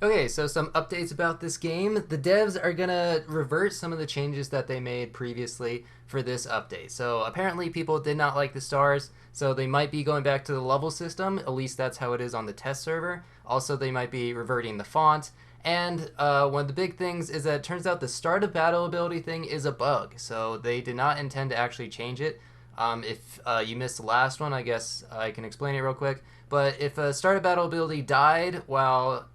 Okay, so some updates about this game. The devs are gonna revert some of the changes that they made previously for this update. So apparently people did not like the stars, so they might be going back to the level system. At least that's how it is on the test server. Also, they might be reverting the font. And one of the big things is that it turns out the start of battle ability thing is a bug. So they did not intend to actually change it. If you missed the last one, I guess I can explain it real quick. But if a start of battle ability died while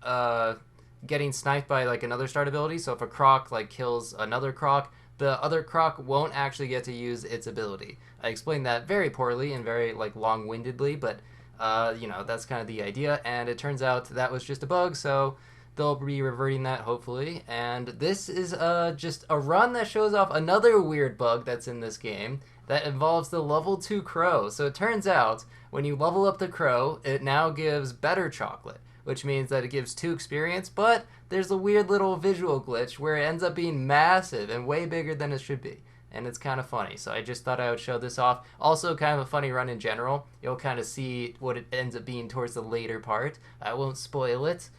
getting sniped by like another start ability, so if a croc like kills another croc, the other croc won't actually get to use its ability. I explained that very poorly and very like long-windedly, but that's kind of the idea. And it turns out that was just a bug, so they'll be reverting that hopefully. And this is just a run that shows off another weird bug that's in this game that involves the level 2 crow. So it turns out when you level up the crow, it now gives better chocolate, which means that it gives 2 experience, but there's a weird little visual glitch where it ends up being massive and way bigger than it should be. And it's kind of funny, so I just thought I would show this off. Also, kind of a funny run in general. You'll kind of see what it ends up being towards the later part. I won't spoil it.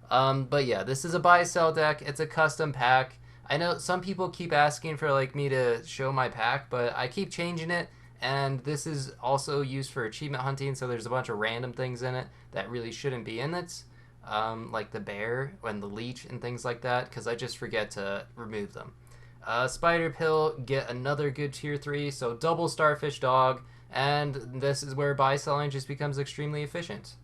But yeah, this is a buy sell deck. It's a custom pack. I know some people keep asking for like me to show my pack, but I keep changing it. And this is also used for achievement hunting, so there's a bunch of random things in it that really shouldn't be in it, like the bear and the leech and things like that, because I just forget to remove them. Spider pill, get another good tier 3, so double starfish dog, and this is where buy selling just becomes extremely efficient.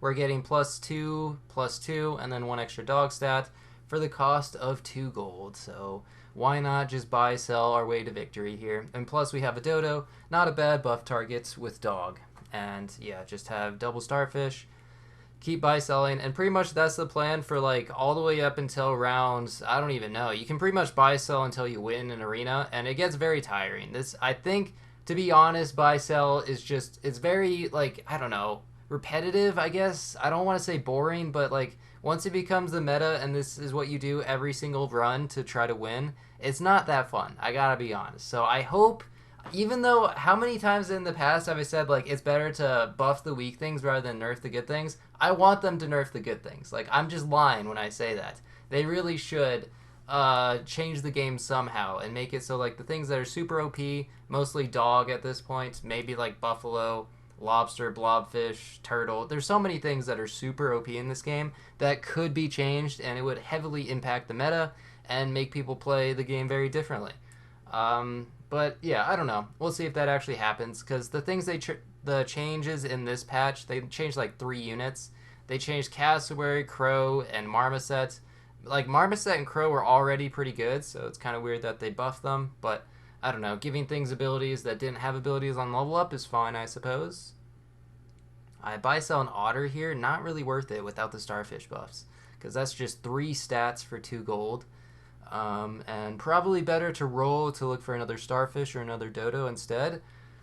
We're getting +2, and then 1 extra dog stat for the cost of 2 gold. So why not just buy, sell our way to victory here? And plus we have a dodo, not a bad buff target with dog. And yeah, just have double starfish, keep buy selling, and pretty much that's the plan for like all the way up until rounds, I don't even know. You can pretty much buy sell until you win an arena, and it gets very tiring. This, I think, to be honest, buy sell is just, it's very like, I don't know, repetitive, I guess. I don't want to say boring, but like once it becomes the meta and this is what you do every single run to try to win, it's not that fun. I gotta be honest. So I hope, even though how many times in the past have I said like it's better to buff the weak things rather than nerf the good things, I want them to nerf the good things. Like I'm just lying when I say that. They really should change the game somehow and make it so like the things that are super OP, mostly dog at this point, maybe like buffalo, lobster, blobfish, turtle. There's so many things that are super OP in this game that could be changed, and it would heavily impact the meta and make people play the game very differently. But yeah, I don't know. We'll see if that actually happens, because the things the changes in this patch, they changed like 3 units. They changed cassowary, crow, and marmoset. Like marmoset and crow were already pretty good, so it's kind of weird that they buffed them, but I don't know, giving things abilities that didn't have abilities on level up is fine, I suppose. I buy sell an otter here, not really worth it without the starfish buffs, because that's just 3 stats for 2 gold. And probably better to roll to look for another starfish or another dodo instead.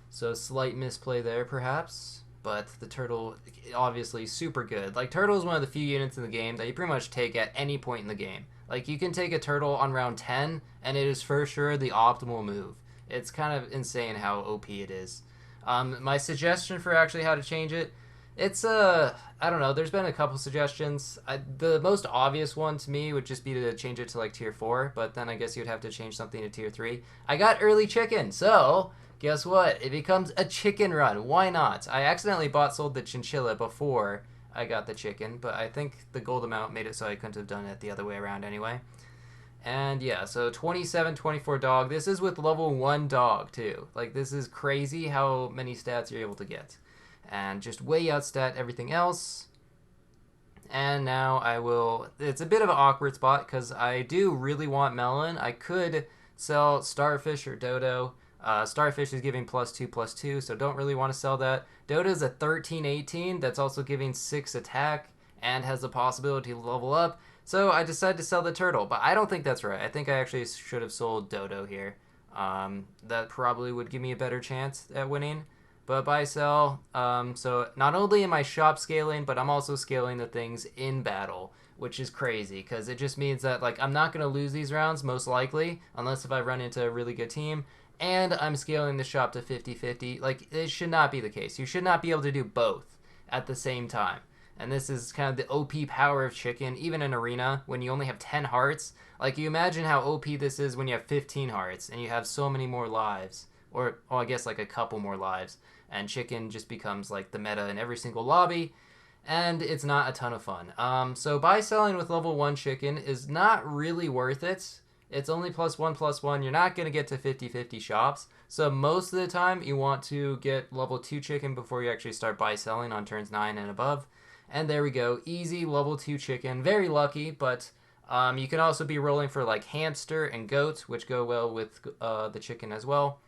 So slight misplay there perhaps. But the turtle, obviously super good. Like turtle is one of the few units in the game that you pretty much take at any point in the game. Like you can take a turtle on round 10 and it is for sure the optimal move. It's kind of insane how OP it is. My suggestion for actually how to change it, it's I don't know. There's been a couple suggestions. The most obvious one to me would just be to change it to like tier 4, but then I guess you'd have to change something to tier 3. I got early chicken, so guess what? It becomes a chicken run. Why not? I accidentally bought sold the chinchilla before I got the chicken, but I think the gold amount made it so I couldn't have done it the other way around anyway. And yeah, so 27, 24 dog. This is with level 1 dog too. Like this is crazy how many stats you're able to get. And just way outstat everything else. And now I will, it's a bit of an awkward spot because I do really want melon. I could sell starfish or dodo. Starfish is giving +2/+2, so don't really want to sell that. Dodo is a 13/18 that's also giving 6 attack and has the possibility to level up. So I decided to sell the turtle, but I don't think that's right. I think I actually should have sold dodo here. That probably would give me a better chance at winning. But buy sell, so not only am I shop scaling, but I'm also scaling the things in battle, which is crazy because it just means that like I'm not going to lose these rounds most likely unless if I run into a really good team, and I'm scaling the shop to 50-50. Like it should not be the case. You should not be able to do both at the same time. And this is kind of the OP power of chicken, even in arena when you only have 10 hearts. Like, you imagine how OP this is when you have 15 hearts and you have so many more lives. Or, well, I guess like a couple more lives. And chicken just becomes like the meta in every single lobby. And it's not a ton of fun. So buy selling with level 1 chicken is not really worth it. It's only +1/+1. You're not going to get to 50/50 shops. So most of the time you want to get level 2 chicken before you actually start buy selling on turns 9 and above. And there we go. Easy level 2 chicken. Very lucky, but you can also be rolling for like hamster and goat, which go well with the chicken as well.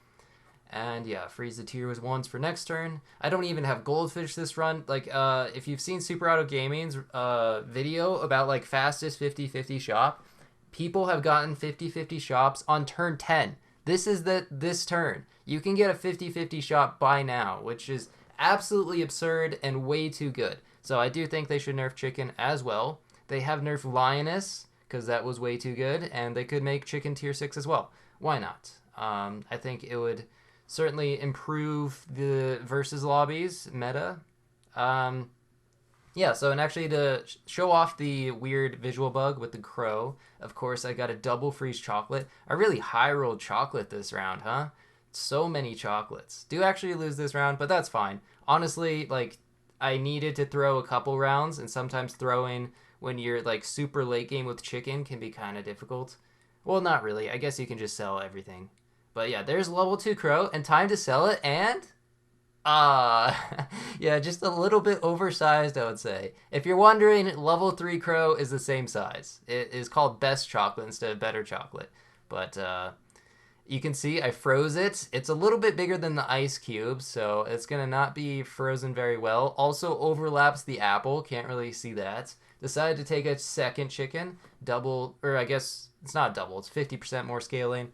And yeah, freeze the tier was 1s for next turn. I don't even have goldfish this run. Like, if you've seen Super Auto Gaming's video about like fastest 50/50 shop, people have gotten 50/50 shops on turn 10. This is this turn. You can get a 50/50 shop by now, which is absolutely absurd and way too good. So I do think they should nerf chicken as well. They have nerfed lioness because that was way too good, and they could make chicken tier 6 as well. Why not? I think it would certainly improve the versus lobbies meta. Yeah, so and actually to show off the weird visual bug with the crow, of course I got a double freeze chocolate. I really high rolled chocolate this round, huh? So many chocolates. Do actually lose this round, but that's fine. Honestly, like, I needed to throw a couple rounds, and sometimes throwing when you're like super late game with chicken can be kind of difficult. Well, not really. I guess you can just sell everything. But yeah, there's level 2 crow, and time to sell it, and yeah, just a little bit oversized, I would say. If you're wondering, level 3 crow is the same size. It is called best chocolate instead of better chocolate. But you can see I froze it. It's a little bit bigger than the ice cube, so it's gonna not be frozen very well. Also overlaps the apple, can't really see that. Decided to take a second chicken, double, or I guess it's not double, it's 50% more scaling.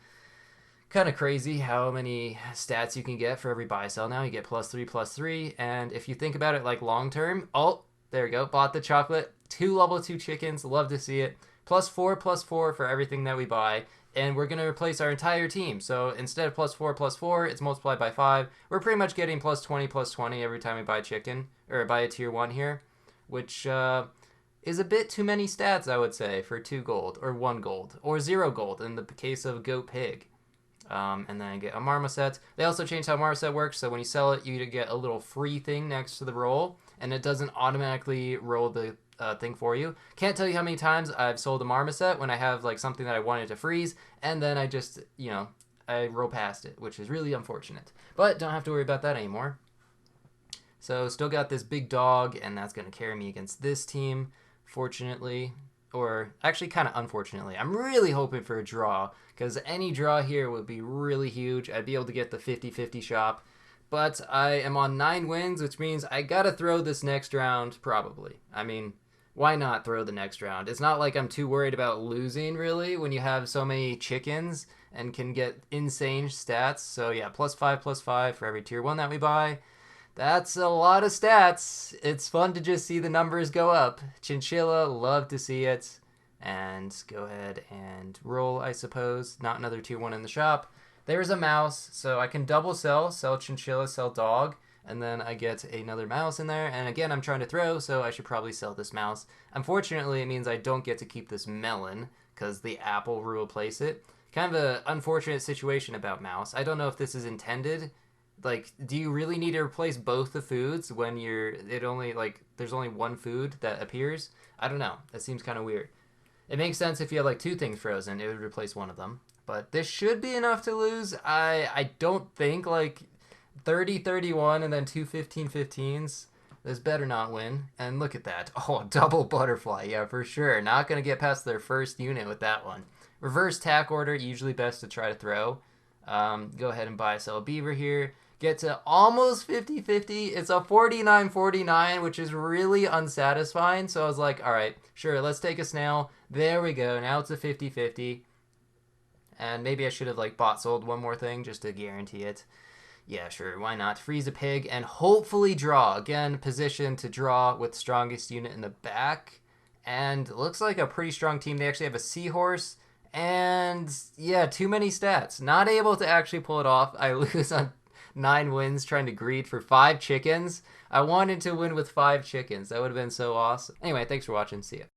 Kind of crazy how many stats you can get for every buy sell now. You get +3/+3, and if you think about it like long term, oh, there we go, bought the chocolate, 2 level 2 chickens, love to see it. +4/+4 for everything that we buy, and we're going to replace our entire team. So instead of +4/+4, it's multiplied by 5. We're pretty much getting +20/+20 every time we buy chicken, or buy a tier 1 here, which is a bit too many stats, I would say, for 2 gold, or 1 gold, or 0 gold in the case of Goat Pig. And then I get a marmoset. They also changed how marmoset works, so when you sell it, you get a little free thing next to the roll, and it doesn't automatically roll the thing for you. Can't tell you how many times I've sold a marmoset when I have like something that I wanted to freeze, and then I just, I roll past it, which is really unfortunate. But don't have to worry about that anymore. So still got this big dog, and that's going to carry me against this team, fortunately. Or actually kind of unfortunately. I'm really hoping for a draw, because any draw here would be really huge. I'd be able to get the 50/50 shop. But I am on 9 wins, which means I gotta throw this next round, probably. I mean, why not throw the next round? It's not like I'm too worried about losing, really, when you have so many chickens and can get insane stats. So yeah, +5/+5 for every tier 1 that we buy. That's a lot of stats. It's fun to just see the numbers go up. Chinchilla, love to see it. And go ahead and roll, I suppose. Not another tier 1 in the shop. There's a mouse, so I can double sell chinchilla, sell dog, and then I get another mouse in there. And again, I'm trying to throw, so I should probably sell this mouse. Unfortunately, it means I don't get to keep this melon, because the apple will replace it. Kind of an unfortunate situation about mouse. I don't know if this is intended. Like, do you really need to replace both the foods when there's only one food that appears? I don't know. That seems kind of weird. It makes sense if you have like 2 things frozen, it would replace one of them. But this should be enough to lose. I don't think like 30-31 and then 2 15-15s. This better not win. And look at that. Oh, double butterfly. Yeah, for sure. Not going to get past their first unit with that one. Reverse tack order, usually best to try to throw. Go ahead and buy sell a beaver here. Get to almost 50/50. It's a 49-49, which is really unsatisfying. So I was like, all right, sure, let's take a snail. There we go. Now it's a 50/50. And maybe I should have like bought sold one more thing just to guarantee it. Yeah, sure, why not? Freeze a pig and hopefully draw. Again, position to draw with strongest unit in the back. And it looks like a pretty strong team. They actually have a seahorse. And yeah, too many stats. Not able to actually pull it off. I lose on 9 wins trying to greed for 5 chickens. I wanted to win with 5 chickens. That would have been so awesome. Anyway, thanks for watching. See ya.